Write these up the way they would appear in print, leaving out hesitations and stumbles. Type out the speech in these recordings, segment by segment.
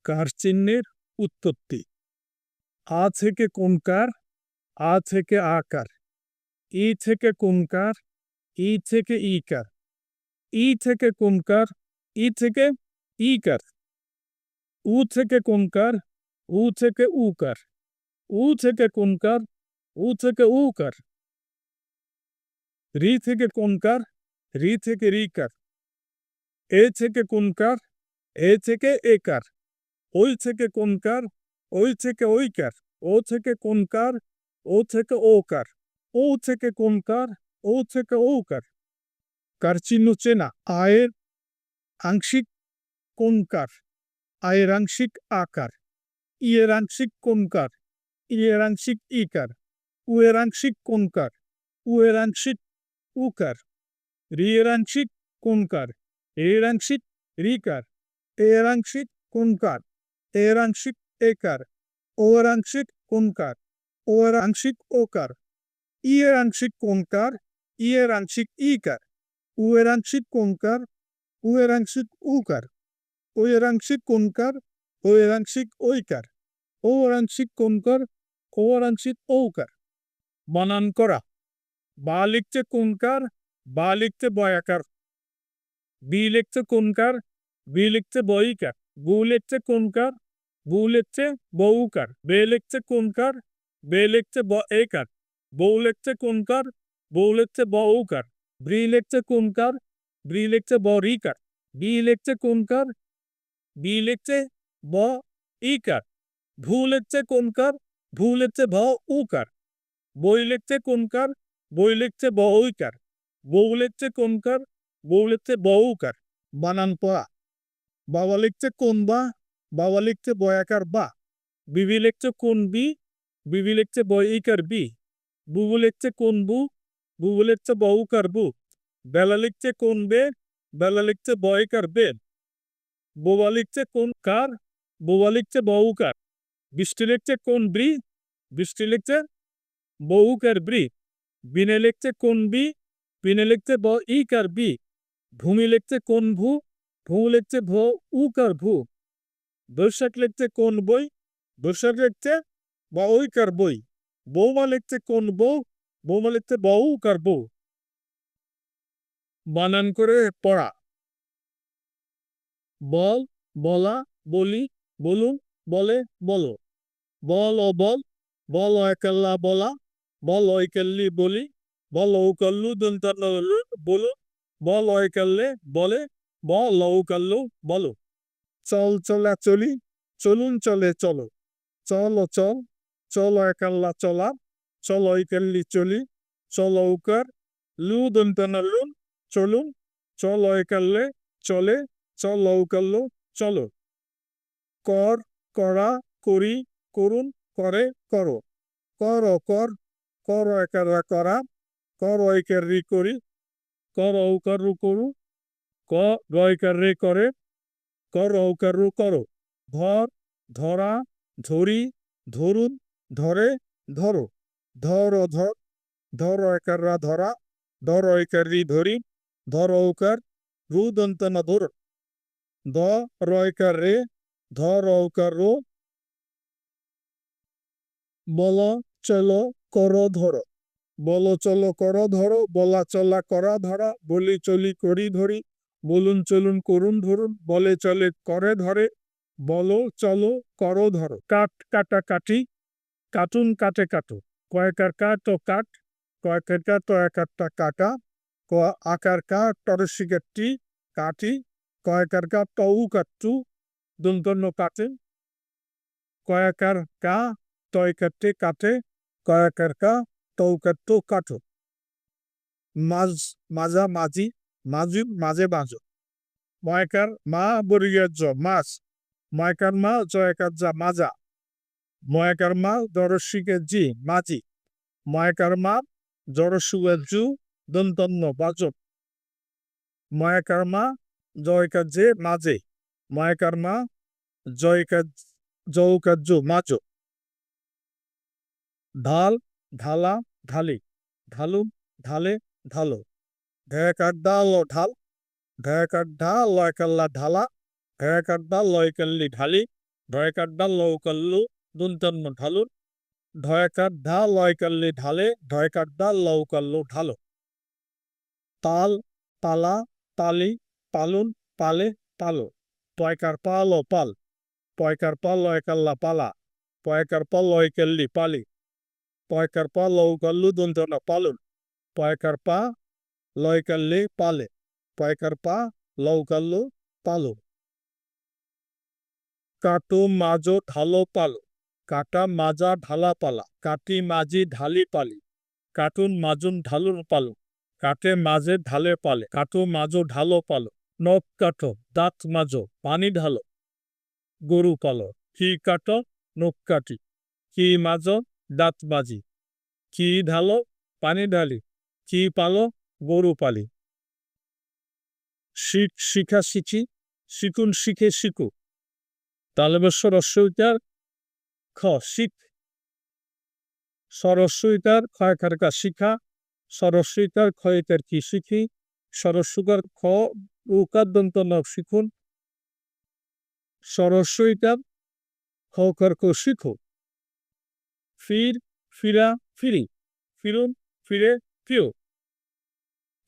কার চিহ্নের উৎপত্তি। আ থেকে কোনকার, আ থেকে আকার, ই থেকে কোনকার, ই থেকে ইকার, ই থেকে কোনকার, ই থেকে ইকার, উ থেকে কোনকার, উ থেকে উকার, উ থেকে কোনকার, উ থেকে উকার, রি থেকে কোনকার, রি থেকে রিকার, এ থেকে কোনকার, এ থেকে একার, ওই থেকে কোনকার, ওই থেকে ওইকার, ও থেকে কোনকার, ও থেকে ওকার, ও থেকে কোনকার, ও থেকে ওকার। কার চিহ্ন চেনা। আয়ের আংশিক কোনকার, আয়ের আংশিক আকার, ইয়ের আংশিক কোনকার, ইয়ের আংশিক ইকার, উয়ের আংশিক কোনকার, উয়ের আংশিক উকার, রিয়ের আংশিক কোনকার, এর আংশিক রিকার, এর আংশিক কোনকার, এর আংশিক একার, ওর আংশিক কোনকার, ওর আংশিক ওকার, ইয়ের আংশিক কোনকার, ইয়ের আংশিক ইকার, উয়ের আংশিক কোনকার, উয়ের আংশিক উকার, ওয়ের আংশিক কোনকার, ওয়ের আংশিক ওইকার, ওর আংশিক কোনকার, ওর আংশিক ওকার। বানান করা। বা লিখছে কোনকার, বা লিখছে বয়াকার, বি লিখছে কোনকার, বি লিখছে বইকার, বু লিখছে কোনকার, বু লিখছে বউকার, বে লিখছে কোনকার, বে লিখছে ব একার, বউ লিখছে কোনকার, বউ লিখছে বউকার, ব্রি লিখছে কোনকার, ব্রি লিখছে বরিকার, বি লিখছে কোনকার, বি লিখছে ব ইকার, ভু লিখছে কোনকার, ভু লিখছে ভ উকার, বই লিখছে কোনকার, বই লিখছে ব ঐকার, বউ লিখছে কোনকার, বউ লিখছে ব উকার। বানান পড়া। বাবা লিখছে কোন বা, বাবা লিখছে বয়াকার বা, বিবি লিখছে কোন বি, বিবি লিখছে বইকার বি, বুবু লিখছে কোন বু, বুবু লিখছে বউকার বু, বেলা লিখছে কোন বে, বেলা লিখছে বয়কার বে, বোবা লিখছে কোন কার, বোবা লিখছে বউকার, বৃষ্টি লিখছে কোন ব্রি, বৃষ্টি লিখছে বউকার ব্রি, বিনে লিখছে কোন বি, বিনে লিখছে ব ইকার বি, ভূমি লিখছে কোন ভূ, ভূ লিখছে ভ উকার ভূ, বৈশাখ লিখছে কোন বই, বৈশাখ লিখছে ব ঐকার বই, বৌমা লিখছে কোন বউ, বৌমা লিখছে ব উকার বউ। বানান করে পড়া। বল, বলা, বলি, বলুন, বলে, বলো, বল ও বল, বল একাল্লা বলা, বল ঐকাল্লি বলি, বল ঔকাল্লু দন্তান্ন বলো, বল ঐকাল্লে বলে, বল ঔকাল্লু বলো। চল চলা চলি, চলুন চলে চলো, চল ও চল, চল একাল্লা চলা, চল ঐকাল্লি চলি, চল ঔকার, লু দন্তান্ন লুন, চলুন, চল ঐকাল্লে চলে, চল ঔকাল্লু চলো। কর, করা, করি, করুন, করে, করো, কর ও কর, কর একারা করা, কর ঐকার রি করি, কর ঔকার রু করু, ক রয়কার রে করে, কর ঔকার রু করো। ধর, ধরা, ধরি, ধরুন, ধরে, ধরো, ধর ও ধর, ধর একার রা ধরা, ধর ঐকার রি ধরি, ধর ঔকার রু দন্তন ধর, দ রয়কার রে, ধর ঔকার রো। বলো চলো করো ধরো, বলো চলো করো ধরো, বলা চলা করা ধরা, বলি চলি করি ধরি, বলুন চলুন করুন ধরুন, বলে চলে করে ধরে, বলো চলো করো ধরো। কাট, কাটা কাটি, কাটুন কাটে কাটো, কয়েকার কাট ও কাট, কয়েকের কাট ও একারটা কাটা, ক আকার কা টরসিকের টি কাটি, কয়েকার কা টউ কাট্টু দন্তন্য কাটে, কয়েকার কা টয় কাটে কাটে, কয়েকার কা টউ কাট্টু কাটো। মাঝ, মাজা মাঝি, মাঝি মাঝে মাঝো, ময়কার মা বরিয়ার জ মাছ, ময়কার মা জয়কার যা মাজা, ময়কার মা দরশিকের জি মাঝি, ময়কার মা জরসুয়ের জু দন্তন্য বাজক, ময়কার মা জয়কার যে মাঝে, ময়কার মা জয়কার জৌকার জু মাঝো। ঢাল, ঢালা, ঢালি, ঢালু, ঢালে, ঢালো, ঢেকার ডাল ও ঢাল, ঢেকার ঢাল লয়কাল্লা ঢালা, ঢেকার ডাল লয়কাল্লি ঢালি, ঢয়কার ডা লৌকার লু দন্তন্য ঢালুন ঢয়কার ঢা লয়কার লি ঢালে ঢয়কার ডা লৌকার লু ঢালো তাল তালা তালি পালুন পালে পালো পয়কার পাল ও পাল পয়কার পাল লয়কাল্লা পালা পয়কার পাল লয়কাল্লি পালি পয়কার পা লৌকাল্লু দন্তন্য পালুন পয়কার পা লয়কাল্লি পালে পয়কার পা লৌকাল্লু পালো কাটু মাজো ঢালো পালো কাটা মাজা ঢালা পালা কাটি মাজি ঢালি পালি কাটুন মাজুন ঢালুন পালো কাটে মাঝে ঢালে পালে কাটু মাজো ঢালো পালো নখ কাটো দাঁত মাজো পানি ঢালো গরু পালো কি কাটো নখ কাটি কি মাজো দাঁত মাজি কি ঢালো পানি ঢালি কি পালো গরু পালি শিখ শিখা শিখি শিকুন শিখে শিখু তালবেশ্বর রস্যইটার খ শিখ সরস্বইটার ক্ষয়কারকা শিখা সরস্বইটার ক্ষয়িতার কি শিখি সরস্বকার খ উকার দন্ত ন শিখুন সরস্বইটার খকার ক শিখু ফির ফিরা ফিরি ফিরুন ফিরে ফিও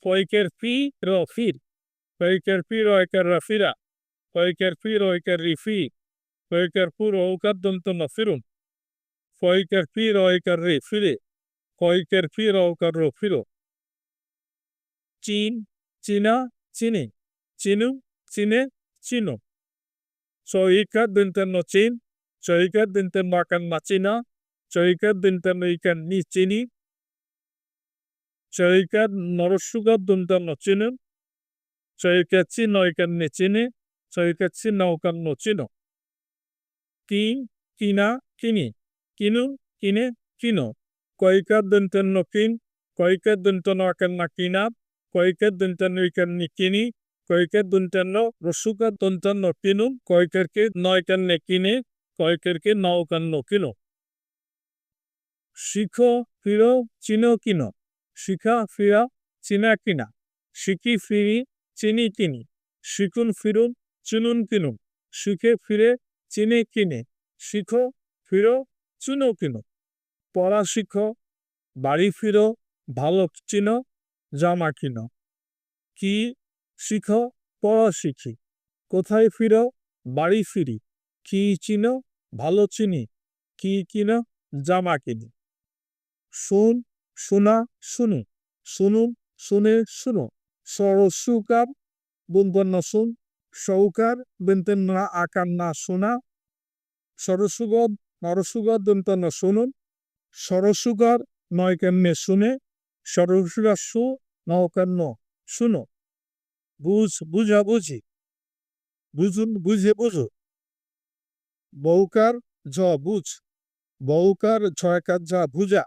পয়কের ফি র ফির পয়কের ফি রয়কার রা ফিরা পয়কের ফি রয়কার রি ফি পয়কের পুর উকার দন্ত ন ফিরুন পয়কের ফি রয়কার রে ফিরে পয়কের ফি রয়কার রো ফিরো চীন চীনা চিনি চিনু চিনে চিনো চৈকার দন্তন্য চীন চৈকার দন্তন্য আকান না চিনা চৈকার দন্তন্য ইকান নি চিনি চৈকার নরসুগার দন্তন্য চিনুন চৈকার চিন ইকান নে চিনে চৈকার চিন নৌকান ন চিনো কিন কিনা কিনি কিনু কিনে কিনো কয়কার দন্তন্য কিন কয়কার দন্তন্য আকান না কিনা কয়কার দন্তন্য ইকান নি কিনি কয়কার দন্তন্য রসুকার দন্তন্য কিনুন কয়কারকে নয়কান নে কিনে কয়কারকে নৌকান ন কিনো শিখো ফিরো চিনো কিনো শিখা ফিরা চিনা কিনা শিখি ফিরি চিনি কিনি শিখুন ফিরুন চিনুন কিনুন শিখে ফিরে চিনে কিনে শিখো ফিরো চিনো কিনো পড়া শিখো বাড়ি ফিরো ভালো চিনো জামা কিনো কি শিখো পড়া শিখি কোথায় ফিরো বাড়ি ফিরি কি চিনো ভালো চিনি কি কিনো জামা কিনি শুন শোনা শুনু শুনুন শুনে শুনো সরস্বকার বন্তন্য শুন সৌকার বন্তন্য আকার না শোনা সরস্বগর নরসুগর দন্তন্য শুনুন সরস্বকার নয় কেমনে শুনে সরস্বরা সু নৌকান্ন শুনো বুঝ বুঝা বুঝি বুঝুন বুঝে বুঝো বউকার জ বুঝ বউকার ছয়কার যা বুঝা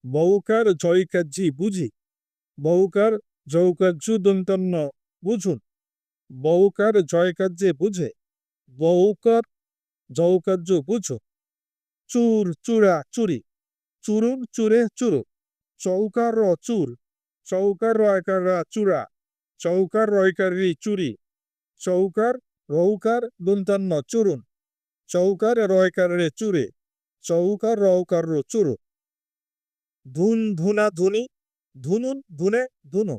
বউকার জয়কার জি বুঝি বউকার জৌকার জু দন্তন্য বুঝুন বউকার জয়কার যে বুঝে বউকার জৌকার জু বুঝো চুর চূড়া চুরি চুরুন চুরে চুরু চৌকার র চুর চৌকার রয়কার রা চূড়া চৌকার রয়কার রি চুরি চৌকার রৌকার দন্তান্ন চুরুন চৌকার রয়কার রে চুরে চৌকার রৌকার রো চুরু ধুন ধুনা ধুনি ধুনুন ধুনে ধুনো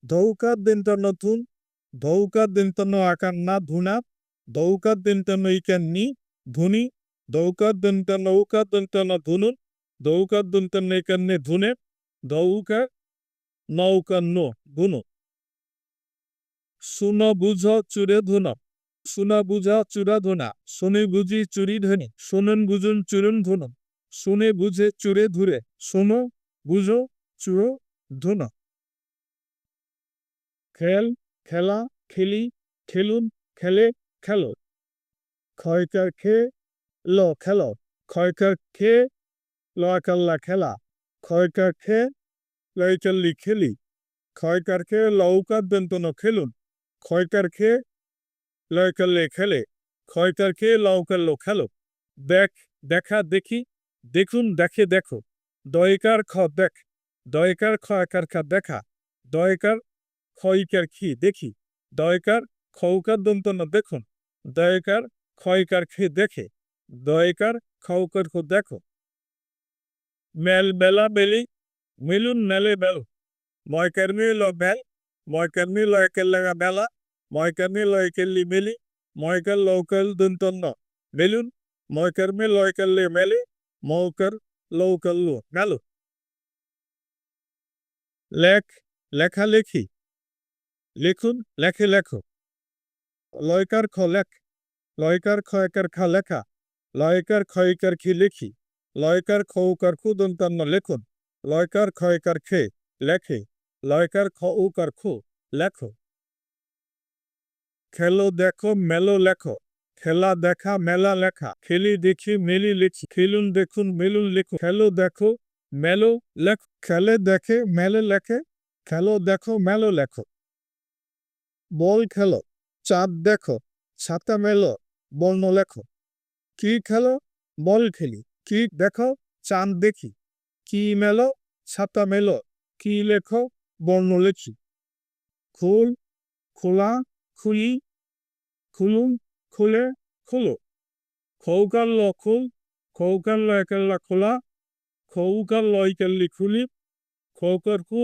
ধৌকার দন্তান্ন ধুন ধৌকার দন্তান্ন আকার না ধুনা ধৌকার দন্তান্ন ইকান নি ধুনি দৌকার দন্তান্ন উকার দন্তান্ন ধুনুন দৌকার দন্তান্ন ইকান নে ধুনে দৌকার নৌকার নো ধুনো শুন বুঝ চুরে ধুন শুনা বুঝা চূড়া ধুনা শুনে বুঝি চুরি ধনি শুনুন বুঝুন চুরুন ধুন শুনে বুঝে চুরে ধুরে শুনো বুঝো চুরো ধুন খেল খেলা খেলি খেলুন খেলে খেলো ক্ষয়কার খে ল খেলো ক্ষয়কার খে লয়কাল্লা খেলা ক্ষয়কার খে লয়কাল্লি খেলি ক্ষয়কার খে লৌকার দন্তন খেলুন ক্ষয়কার খে লয়কাল্লে খেলে ক্ষয়কার খে লৌকাল্লো খেলো দেখ দেখা দেখি দেখুন দেখে দেখো দয়কার খ দেখ দয়কার ক্ষয়কার খা দেখা দয়কার ক্ষয়িকার খি দেখি দয়কার খৌকার দন্তন দেখুন দয়কার ক্ষয়কার খে দেখে, দয়কার খাওকার খো দেখো। মেল বেলা বেলি, মিলুন মেলে বেল, ময়কার মিল বেল, ময়কার মিল একেল্লাগা বেলা, ময়কার মিল একেল্লি মেলি, ময়কার লৌকাল দন্তন্ন মেলুন, ময়কার মিল একেল্লি মেলি, মৌকার লৌকাল্লু মেলু। লেখ লেখালেখি, লিখুন লেখে লেখো। লয়কার খ লেখ, লয়কার ক্ষয়কার খা লেখা, লয়কার ক্ষয়কার খি লিখি, লয়কার খৌকার খু দন্তান্ন লেখুন, লয়কার ক্ষয়কার খে লেখে, লয়কার খ উকার খু লেখো। খেলো দেখো মেলো লেখো, খেলা দেখা মেলা লেখা, খেলি দেখি মেলি লিখি, খেলুন দেখুন মেলুন লিখুন, খেলো দেখো মেলো লেখ, খেলে দেখে মেলে লেখে, খেলো দেখো মেলো লেখো। বল খেলো, চাঁদ দেখো, ছাতা মেলো, বর্ণ লেখো। কি খেলো, বল খেলি, কি দেখো, চাঁদ দেখি, কি মেলো, ছাতা মেলো, কি লেখো, বর্ণ লেখি। খুল খোলা, খুলি, খুলুন খুলে, খুলো। খৌকার ল খুল, খৌকার ল একেল্লা খোলা, খৌকার ল ইকেল্লি খুলি, খৌকার খু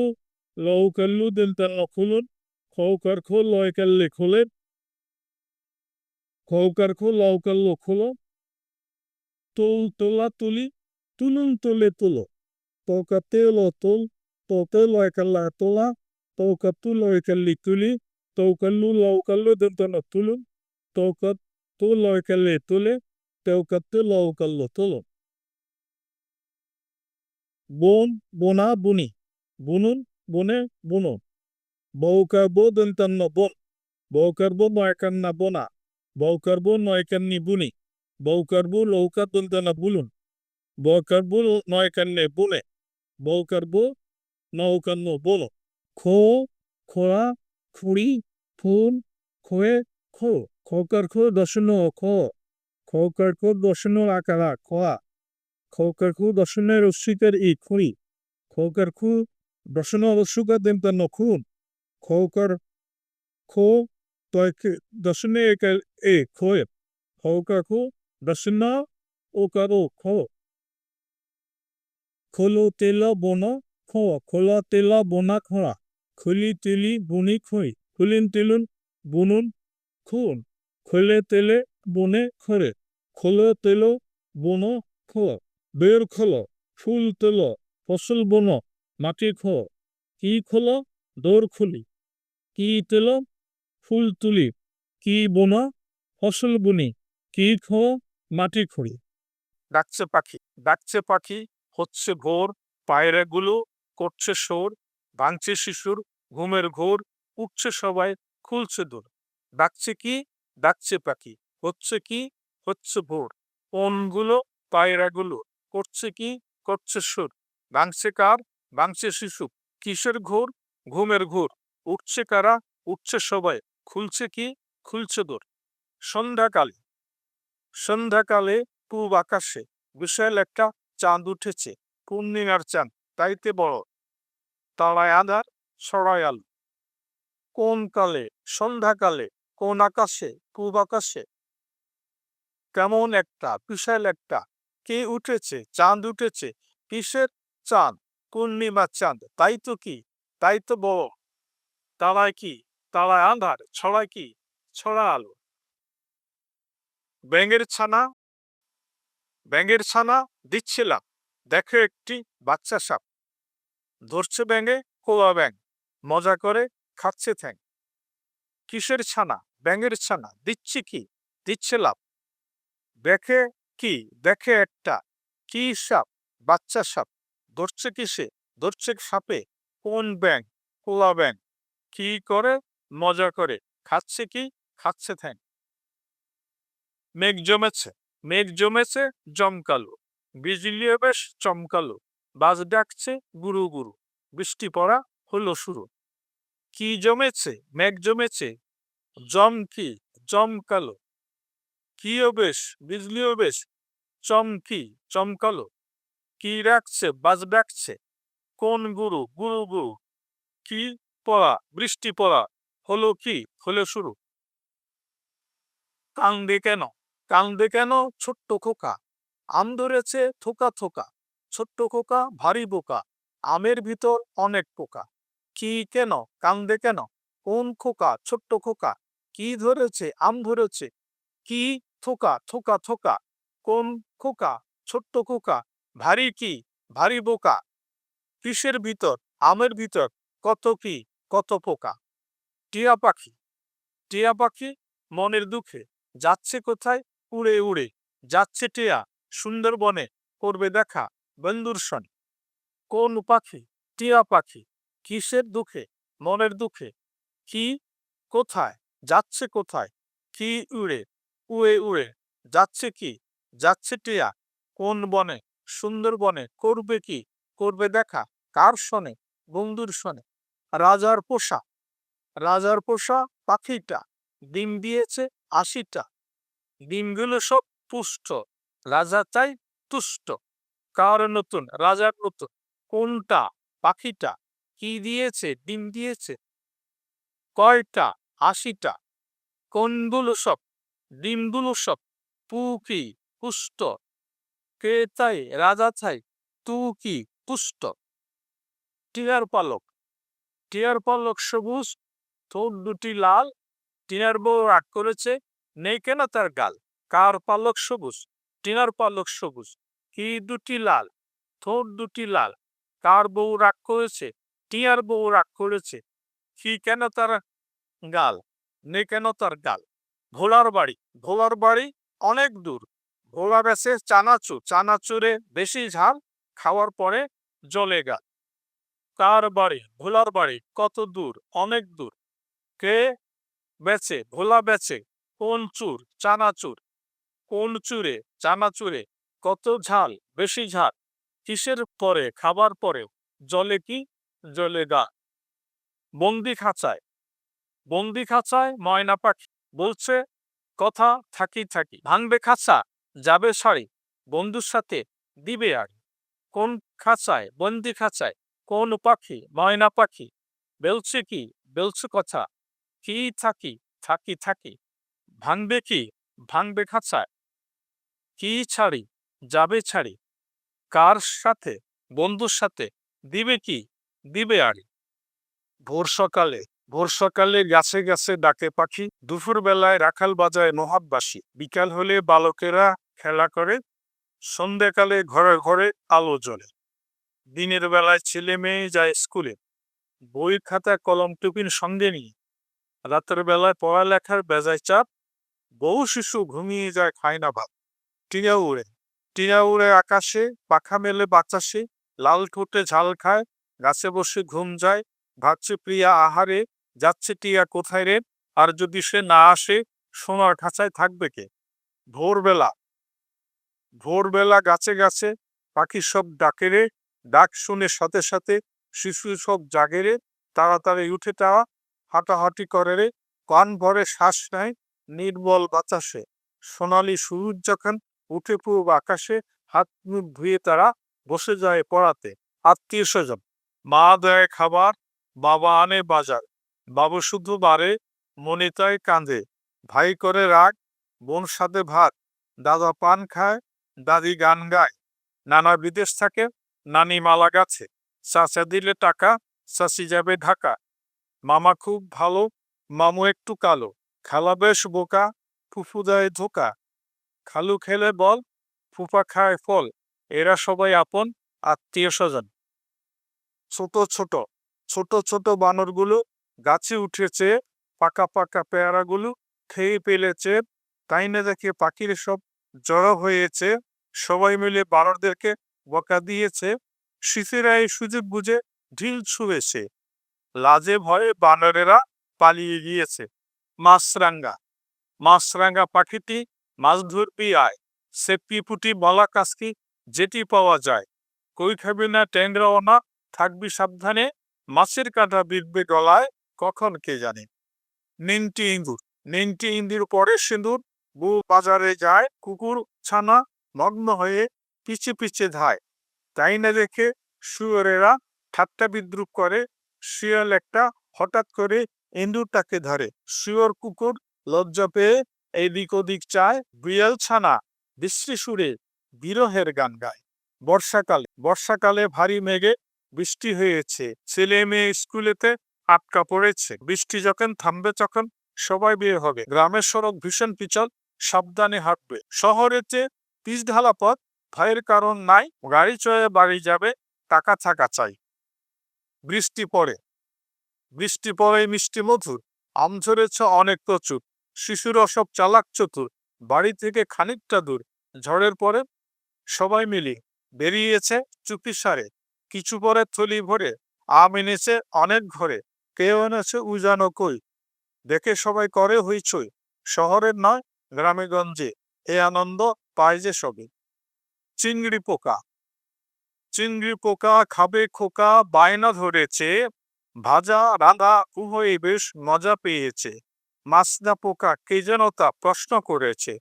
লৌকাল্লু দিলতান্ন খুলুন, খৌকার খু ল একেল্লি খুলে, খৌকার খু লৌকাল্লু খুলো। তুল তোলা তুলি, তুলুন তুলে তুলো। তোকা তেলো তুল, তো তেলো একেল্লা তোলা, তোকা তুলো একেল্লি তুলি, তৌকাল্লু লৌকাল্লু দিলতান্ন তুলুন, তোকা তুলো একেল্লি তুলে, তোকা তুলো লৌকাল্লু তুলো। বোন বোনা বুনি, বুনুন বনে বুনো। বৌকার বো দন্তান্ন বোন, বৌকার বো নয়কান্না বোনা, বৌকার বো নয়কান্নি বুনি, বৌকার বো লৌকা দন্তান্ন বুলুন, বৌকার বো নয়কান্নে বুনে, বৌকার বো নৌকান্ন বোনো। খো খোলা, খুঁড়ি, ফুল, খোয়ে, খো, খোকার খো দশন খো, খোকার খো দশন আকারা খোয়া, খোকার খু দশনের রস্যিকার ই খুঁড়ি, খোকার খু দশন রস্যুকার দেমতান্ন খুন, খোকার খো তয়কে দশনে একার এ খোয়ে, খোকার খু দশন ওকারো খো। খোলো তেলা বোনা খোয়া, খোলা তেলা বোনা খোঁড়া, খুলি তেলি বুনি খুঁই, খুলিন তেলুন বুনুন খুন, খোলে তেলে বনে খরে, খোলো তেলো বনো খোয়া। বের খোলো, ফুল তোলো, ফসল বোনো, মাটি খো, কি খোলো, দৌড় খুলি, কি তেলো, ফুল তুলি, কি বোনা, ফসল বুনি, কি খো, মাটি খুঁড়ি। ডাকছে পাখি, ডাকছে পাখি, হচ্ছে ভোর, পায়রাগুলো করছে শোর, ভাঙছে শিশুর ঘুমের ঘোর, উঠছে সবাই খুলছে দোর। ডাকছে কি, ডাকছে পাখি, হচ্ছে কি, হচ্ছে ভোর, কোনগুলো, পায়রাগুলো করছে কি, করছে সুর, ভাঙছে কার, ভাঙছে শিশু, কিসের ঘোর, ঘুমের ঘোর, উঠছে কারা, উঠছে সবাই, খুলছে কি, খুলছে দোর। সন্ধ্যাকালে, সন্ধ্যাকালে পূব আকাশে বিশাল একটা চাঁদ উঠেছে, পূর্ণিমার চাঁদ, তাইতে বড়, তারায় আধার ছড়ায় আলো। কোন কালে, সন্ধ্যাকালে, কোন আকাশে, পূব আকাশে কেমন একটা বিশাল একটা কে উঠেছে, চাঁদ উঠেছে, কিসের চাঁদ, পূর্ণিমার চাঁদ, তাই তো কি, তাই তো বড়, তারায় কি, তারায় আধার, ছড়ায় কি, ছড়া আলো। ব্যাঙের ছানা, ব্যাঙের ছানা দিচ্ছিলাম, দেখো একটি বাচ্চা সাপ, ধরছে ব্যাঙে কোয়া ব্যাঙ, মজা করে খাচ্ছে ঠ্যাং। কিসের ছানা, ব্যাঙের ছানা, দিচ্ছি কি, দিচ্ছিলাম, দেখে কি, দেখে একটা, কি সাপ, বাচ্চা সাপ, ধরছে কিসে, ধরছে সাপে, কোন ব্যাঙ, কোয়া ব্যাঙ, কি করে, মজা করে খাচ্ছে কি, খাচ্ছে ঠ্যাং। মেঘ জমেছে, মেঘ জমেছে জমকালো, বিজলিও বেশ চমকালো, বাজ ডাকছে গুরু গুরু, বৃষ্টি পড়া হলো শুরু। কি জমেছে, মেঘ জমেছে, জম কি, জমকালো, কিও বেশ, বিজলিও বেশ, চমকি, চমকালো, কি ডাকছে, বাজ ডাকছে, কোন গুরু, গুরু গুরু, কি পড়া, বৃষ্টি পড়া হলো কি, হলো শুরু। কান্দে কেন, কান্দে কেন ছোট্ট খোকা? আম ধরেছে থোকা থোকা, ছোট্ট খোকা ভারী বোকা, আমের ভিতর অনেক পোকা। কি কেন কান্দে কেন? কোন খোকা ছোট্ট খোকা? কি ধরেছে আম ধরেছে? কি থোকা থোকা থোকা? কোন খোকা ছোট্ট খোকা? ভারী কি ভারী বোকা? কিসের ভিতর? আমের ভিতর কত কি কত পোকা। টিয়া পাখি, টিয়া পাখি মনের দুঃখে যাচ্ছে কোথায়? উড়ে উড়ে যাচ্ছে টিয়া সুন্দরবনে, করবে দেখা বন্ধুর সনে। কোন পাখি? টিয়া পাখি। কিসের দুঃখে? মনের দুঃখে। কি কোথায়? যাচ্ছে কোথায়? কি উড়ে উড়ে উড়ে যাচ্ছে কি? যাচ্ছে টিয়া কোন বনে? সুন্দরবনে, করবে কি? করবে দেখা কার সনে? বন্ধুর সনে। রাজার পোষা, রাজার পোষা পাখিটা ডিম দিয়েছে ৮০টা, ডিমগুলো সব পুষ্ট, রাজা তাই তুষ্ট। কার নতুন? রাজার নতুন। কোনটা? পাখিটা। কি দিয়েছে? ডিম দিয়েছে কয়টা? ৮০টা। কোনগুলো সব? ডিমগুলো সব। পু কি পুষ্ট, কে তাই? রাজা তাই, তু কি পুষ্ট। টিয়ার পালক, টিয়ার পালক সবুজ, ঠোঁট দুটি লাল, টিনার বউ রাগ করেছে, নেই কেন তার গাল। কার পালক সবুজ? টিনার পালক সবুজ, কি দুটি লাল, ঠোঁট দুটি লাল। কার বউ রাগ করেছে? টিয়ার বউ রাগ করেছে, কি কেন তার গাল, নেই কেন তার গাল। ভোলার বাড়ি, ভোলার বাড়ি অনেক দূর, ভোলা বেছে চানাচুর, চানাচুরে বেশি ঝাল, খাওয়ার পরে জলে গাল। কার বাড়ি? ভোলার বাড়ি কত দূর? অনেক দূর। কে বেচে? ভোলা বেচে কোন চুর? চানাচুর। কোন চুরে? চানাচুরে। কত ঝাল? বেশি ঝাল। কিসের পরে? খাবার পরে জলে কি? জলে গা। বন্দি খাঁচায়, বন্দি খাঁচায় ময়না পাখি বলছে কথা থাকি থাকি, ভাঙবে খাঁচা যাবে শাড়ি, বন্ধুর সাথে দিবে আর। কোন খাঁচায়? বন্দি খাঁচায়। কোন পাখি? ময়না পাখি। বেলছে কি? বেলছে কথা, কি থাকি থাকি থাকি, ভাঙবে কি? ভাঙবে খাঁচায়, কি ছাড়ি? যাবে ছাড়ি, কার সাথে? বন্ধুর সাথে, দিবে কি? দিবে আড়ি। ভোর সকালে, ভোর সকালে গাছে গাছে ডাকে পাখি, দুপুর বেলায় রাখাল বাজায় মহাববাসী, বিকাল হলে বালকেরা খেলা করে, সন্ধ্যাকালে ঘরে ঘরে আলো জ্বলে। দিনের বেলায় ছেলে মেয়ে যায় স্কুলে, বই খাতা কলম টিফিন সঙ্গে নিয়ে, রাতের বেলায় পড়ালেখার বেজায় চাপ, বহু শিশু ঘুমিয়ে যায় খায় না ভাত। টিয়া উড়ে, টিয়া উড়ে আকাশে, পাখা মেলে বাতাসে, লাল ঠোঁটে ঝাল খায়, গাছে বসে ঘুম যায়, ভাবছে প্রিয়া আহারে, যাচ্ছে টিয়া কোথায় রে, আর যদি সে না আসে, সোনার খাঁচায় থাকবে কে। ভোরবেলা, ভোরবেলা গাছে গাছে পাখি সব ডাকে রে, ডাক শুনে সাথে সাথে শিশু সব জাগে রে, তাড়াতাড়ি উঠে তারা হাঁটাহাঁটি করে রে, কান ভরে শ্বাস নেয় নির্মল বাতাসে, সোনালি সূর্য যখন উঠে পূব আকাশে, হাত মুখ ধুয়ে তারা বসে যায় পড়াতে। আত্মীয় স্বজন, মা দেয় খাবার, বাবা আনে বাজার, বাবু শুধু বারে, মনে তাই কাঁদে, ভাই করে রাগ, বোন সাথে ভাত, দাদা পান খায়, দাদি গান গায়, নানা বিদেশ থাকে, নানি মালা গাছে, চাচা দিলে টাকা, চাচি যাবে ঢাকা, মামা খুব ভালো, মামু একটু কালো, খালা বেশ বোকা, ফুফু দেয় ধোকা, খালু খেলে বল, ফুফা খায় ফল, এরা সবাই আপন আত্মীয় স্বজন। ছোট ছোট, ছোট ছোট বানরগুলো গাছে উঠেছে, পাকা পাকা পেয়ারাগুলো খেয়ে ফেলেছে, তাই না দেখে পাখির সব জড়ো হয়েছে, সবাই মিলে বানরদেরকে বকা দিয়েছে, শিশিরা এই সুযোগ বুঝে ঢিল ছুঁড়েছে, লাজে ভয়ে বানরেরা পালিয়ে গিয়েছে। মাছরাঙ্গা, মাছরাঙ্গা পাখিটি মাছ ধরবি আয়, সেপি পুটি বলা কাসকি যেটি পাওয়া যায়, কই খাবি না ট্যাংরাও না, থাকবি সাবধানে, মাছের কাঁটা বিঁধবে গলায়, কখন কে জানে। নিমটি ইঁদুর, নিমটি ইঁদুর পরে সিঁদুর, বউ বাজারে যায়, কুকুর ছানা মগ্ন হয়ে পিছে পিছে ধায়, তাই না দেখে শুয়োরেরা ঠাট্টা বিদ্রুপ করে, শিয়াল একটা হঠাৎ করে ইঁদুরটাকে ধরে, শুয়োর কুকুর লজ্জা পেয়ে এদিক ওদিক চায় বিড়াল ছানা বিশ্রী সুরে বিরহের গান গায়। বর্ষাকালে ভারী মেঘে বৃষ্টি হয়েছে, ছেলে মেয়ে স্কুলেতে আটকা পড়েছে। বৃষ্টি যখন থামবে তখন সবাই বের হবে। গ্রামের সড়ক ভীষণ পিচল, সাবধানে হাঁটবে। শহরেতে পিচ ঢালা পথ, ভয়ের কারণ নাই, গাড়ি চড়ে বাড়ি যাবে, টাকা থাকা চাই। বৃষ্টি পড়ে মিষ্টি মধুর, আম ঝরেছে অনেক প্রচুর, শিশুরা সব চালাক চতুর, বাড়ি থেকে খানিকটা দূর। ঝড়ের পরে সবাই মিলে বেরিয়েছে চুপি সারে, কিছু পরে থলি ভরে, আম এনেছে অনেক ঘরে, কেউ এনেছে উজানো কই, দেখে সবাই করে হইচই। শহরের নয় গ্রামে গঞ্জে এ আনন্দ পায় যে সবে। চিংড়ি পোকা খাবে খোকা বায়না ধরেছে, ভাজা রাঁধা উভয়ে বেশ মজা পেয়েছে। মাছনা পোকা কে যেন তা প্রশ্ন করেছে,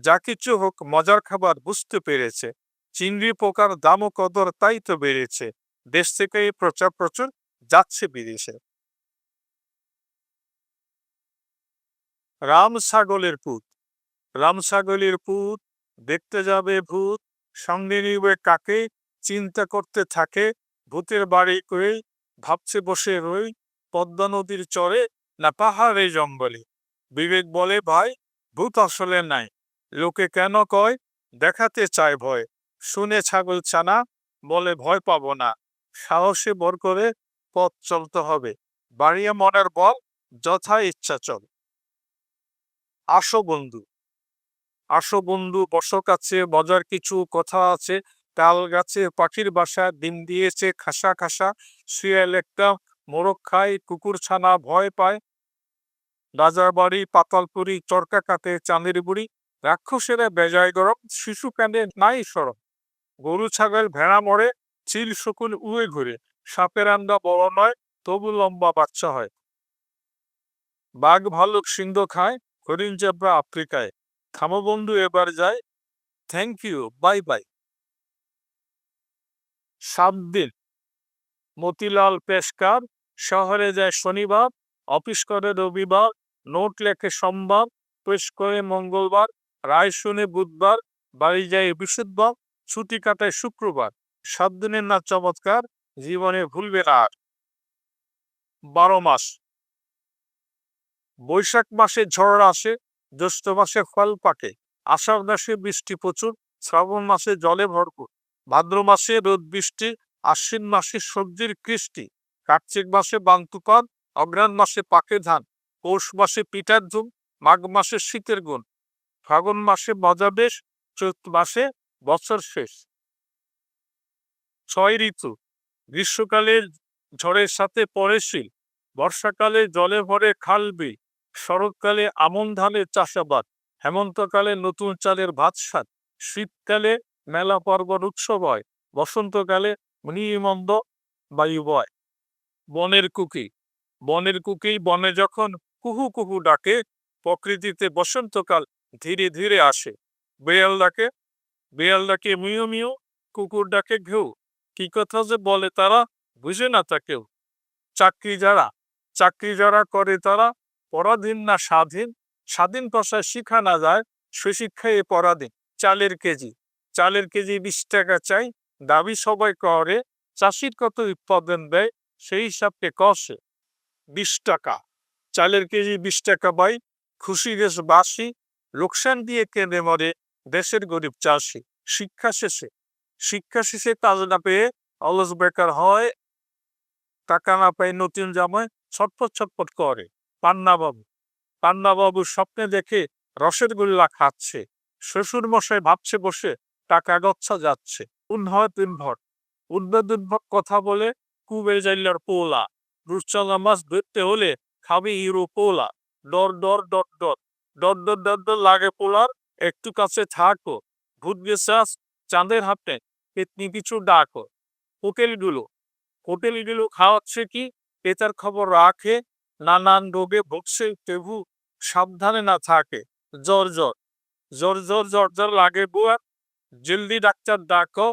যা কিছু হোক মজার খাবার বুঝতে পেরেছে। চিংড়ি পোকার দামও কদর তাই তো বেড়েছে, দেশ থেকে প্রচুর যাচ্ছে বিদেশে। রাম ছাগলের পুত দেখতে যাবে ভূত, সঙ্গে নিবে কাকে, চিন্তা করতে থাকে, ভূতের বাড়ি করে ভাবছে বসে রই, পদ্মা নদীর চরে না পাহাড়ে জঙ্গলে। বিবেক বলে ভাই ভূত আসলে নাই, লোকে কেন কয় দেখাতে চায় ভয়। শুনে ছাগল ছানা বলে ভয় পাবো না, সাহসে বর করে পথ চলতে হবে, বাড়িয়ে মনের বল যথা ইচ্ছা চল। আসো বন্ধু বসো কাছে, মজার কিছু কথা আছে। তাল গাছে পাখির বাসা, ডিম দিয়েছে খাসা খাসা, শিয়াল একটা মোরগ খায়, কুকুর ছানা ভয় পায়, রাজার বাড়ি পাতালপুরি, চরকা কাটে চাঁদের বুড়ি, রাক্ষসেরা বেজায় গরম, শিশু কাঁদে নাই সরম, গরু ছাগল ভেড়া মরে, চিল শকুন উড়ে ঘুরে, সাপের আন্ডা বড় নয় তবু লম্বা বাচ্চা হয়, বাঘ ভালুক সিংহ খায়, হরিণ জেব্রা আফ্রিকায়। থামো বন্ধু এবার যায়, থ্যাংক ইউ, বাই বাই। 7 দিন। মতিলাল পেশকার শহরে যায় শনিবার, অফিস করে রবিবার, নোট লেখে সোমবার, পেশ করে মঙ্গলবার, রায় শুনে বুধবার, বাড়ি যায় বৃহস্পতিবার, ছুটি কাটায় শুক্রবার। 7 দিনের না চমৎকার, জীবনে ভুলবে না আর। 12 মাস। বৈশাখ মাসে ঝড় আসে, জ্যৈষ্ঠ মাসে ফল পাকে, আষাঢ় মাসে বৃষ্টি প্রচুর, শ্রাবণ মাসে জলে ভরপুর, ভাদ্র মাসে রোদ বৃষ্টি, আশ্বিন মাসে সবজির কৃষ্টি, কার্তিক মাসে বান তুফান, অগ্রহায়ণ মাসে পাকে ধান, পৌষ মাসে পিঠার ধুম, মাঘ মাসে শীতের গুণ, ফাগুন মাসে মজা বেশ, চৈত মাসে বছর শেষ। 6 ঋতু। গ্রীষ্মকালে ঝড়ের সাথে পড়ে শিল, বর্ষাকালে জলে ভরে খাল বিল, শরৎকালে আমন ধানের চাষাবাদ, হেমন্তকালে নতুন চালের ভাত স্বাদ, শীতকালে মেলা পর্বত উৎসব হয়, বসন্তকালে নিমন্দ বায়ু বয়। বনের কুকি বনে যখন কুহু কুহু ডাকে, প্রকৃতিতে বসন্তকাল ধীরে ধীরে আসে। বেয়াল ডাকে মিউ মিউ, কুকুর ডাকে ঘেউ, কি কথা যে বলে তারা বুঝে না তা কেউ। চাকরি যারা করে তারা পরাধীন না স্বাধীন, স্বাধীন ভাষায় শিখা না যায় সে শিক্ষায় পরাধীন। চালের কেজি 20 টাকা চাই, দাবি সবাই করে, চাষির কত উৎপাদন দেয় সেই হিসাবকে কষে। 20 টাকা চালের কেজি 20 টাকা বাই, খুশি দেশ বাসি, লোকসান দিয়ে কেঁদে মরে দেশের গরিব চাষি। শিক্ষা শেষে কাজ না পেয়ে অলস বেকার হয়, টাকা না পায় নতুন জামায় ছটফট করে। পান্নাবাবু স্বপ্নে দেখে রসের গোল্লা খাচ্ছে, শ্বশুর মশাই ভাবছে বসে টাকা গচ্ছা যাচ্ছে। উদ্ভট কথা বলে কুবে জাইলার পোলা, রূপচাঁদা মাছ ধরতে হলে খাবে হিরো পোলা, ডর ডর ডর ডর ডর ডর ডর ডর লাগে পোলার, একটু কাছে থাকো, ভূত গেছে আজ চাঁদের হাতে, পেতনি কিছু ডাকো। হোটেলগুলো খাওয়াচ্ছে কি, পেতার খবর রাখে, নানান রোগে ভুগছে তবু সাবধানে না থাকে। জ্বর লাগে বুয়ার, জলদি ডাক্তার ডাকো,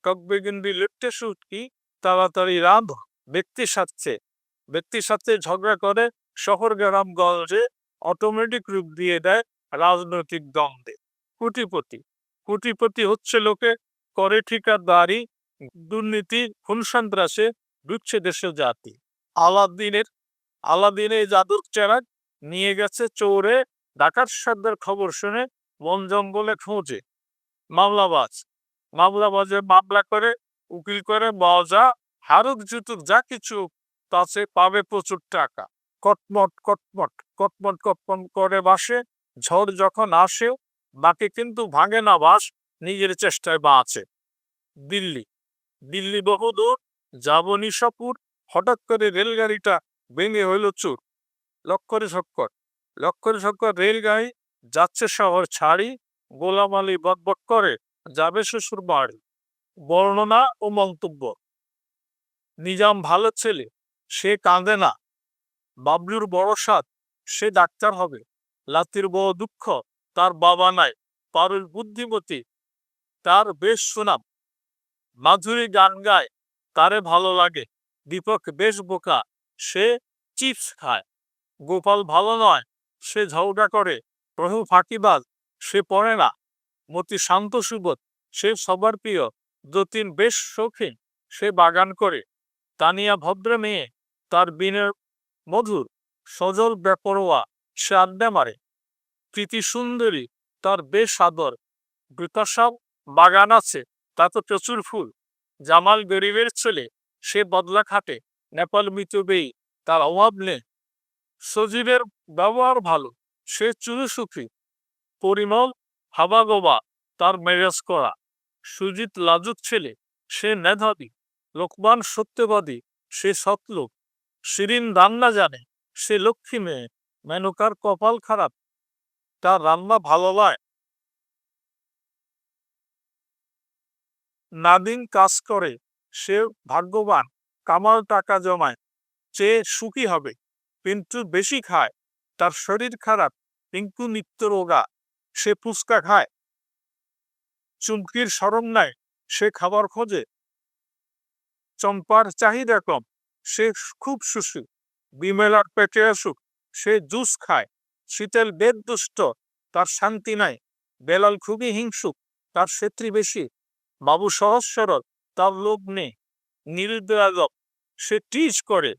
ককবেগিন্দি লিপটে সুটকি, তাড়াতাড়ি রাঁধো। ব্যক্তির সাথে ঝগড়া করে শহর গ্রাম গঞ্জে, অটোমেটিক রূপ দিয়ে দেয় রাজনৈতিক দ্বন্দ্বে। কোটিপতি, কোটিপতি হচ্ছে লোকে করে ঠিকাদারি, দুর্নীতি, খুন সন্ত্রাসে ডুবছে দেশের জাতি। আলাদিনের জাদুর চেরাগ নিয়ে গেছে চোরে, ডাকাত সর্দার খবর শুনে বন জঙ্গলে খোঁজে। মামলাবাজে মামলা করে, উকিল করে মজা, হারুক জুতুক যা কিছু তাতে পাবে প্রচুর টাকা। কটমট কটমট কটমট কটমট করে বাসে, ঝড় যখন আসে বাকি কিন্তু ভাঙে না বাস, নিজের চেষ্টায় বাঁচে। দিল্লি, দিল্লি বহুদূর, যাব নিশাপুর, হঠাৎ করে রেলগাড়িটা ভেঙে হইল চুর। লক্ষরে ঝক্কর রেলগাড়ি যাচ্ছে শহর ছাড়ি, গোলাম আলী বকবক করে যাবে শ্বশুর বাড়ি। বর্ণনা ও মন্তব্য। নিজাম ভালো ছেলে, সে কাঁদে না। বাবলুর বড় সাধ, সে ডাক্তার হবে। লাতির বড় দুঃখ, তার বাবা নাই। পারুল বুদ্ধিমতী, তার বেশ সুনাম। মাধুরী গান গায়, তারে ভালো লাগে। দীপক বেশ বোকা, সে চিপস খায়। গোপাল ভালো নয়, সে ঝগড়া করে। প্রভু ফাঁকিবাজ, সে পড়ে না। মতি শান্ত সুবোধ, সে সবার প্রিয়। যতীন বেশ শৌখিন, সে বাগান করে। তানিয়া ভদ্র মেয়ে, তার বিনয় মধুর। সজল বেপরোয়া, সে আড্ডা মারে। প্রীতি সুন্দরী, তার বেশ আদর। বিকাশাব বাগান আছে, তাতে প্রচুর ফুল। জামাল গরিবের ছেলে, সে বদলা খাটে। নেপাল মিতবেই, তার অভাব নেই। সজীবের ব্যবহার ভালো, সে চুরুসুখী। পরিমল হাবাগোবা, তার মেজাজ করা। সুজিত লাজুক ছেলে, সে মেধাবী। লোকমান সত্যবাদী, সে সৎলোক। শিরিন রান্না জানে, সে লক্ষ্মী মেয়ে। মেনকার কপাল খারাপ, তার রান্না ভালো নয়। নাদিম কাজ করে, সে ভাগ্যবান। কামাল টাকা জমায়, চেয়ে সুখী হবে। পিন্টু বেশি খায়, তার শরীর খারাপ। টিঙ্কু নিত্য রোগা, সে ফুচকা খায়। চুমকির শরম নাই, সে খাবার খোঁজে। চম্পার চাহিদা কম, সে খুব সুশী। বিমেলার পেটে আসুক, সে জুস খায়। শীতেল বেদ দুষ্ট, তার শান্তি নাই। বেলাল খুবই হিংসুক, তার ক্ষেত্রী বেশি। বাবু সহজ সরল, তার লোভ নেই। নিরুদ্রাগব, সে টিজ করে।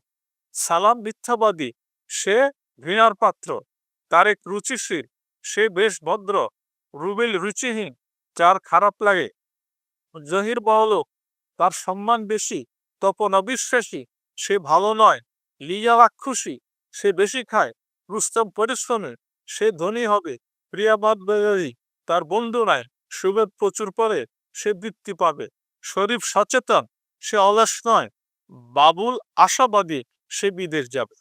সালাম মিথ্যাবাদী, সে ঘৃণার পাত্র। তারেক রুচিশীল, সে বেশ ভদ্র। রুবেল রুচিহীন, যার খারাপ লাগে। জহির বড়লোক, তার সম্মান বেশি। তপন অবিশ্বাসী, সে ভালো নয়। লিয়া রাক্ষসী, সে বেশি খায়। রুস্তম পরিশ্রমী, সে ধনী হবে। প্রিয়াবাদ বেগারি, তার বন্ধু নাই। সুবেদ প্রচুর পরে, সে বৃত্তি পাবে। শরীফ সচেতন, সে অলস নয়। বাবুল আশাবাদী, সে বিদেশ যাবে।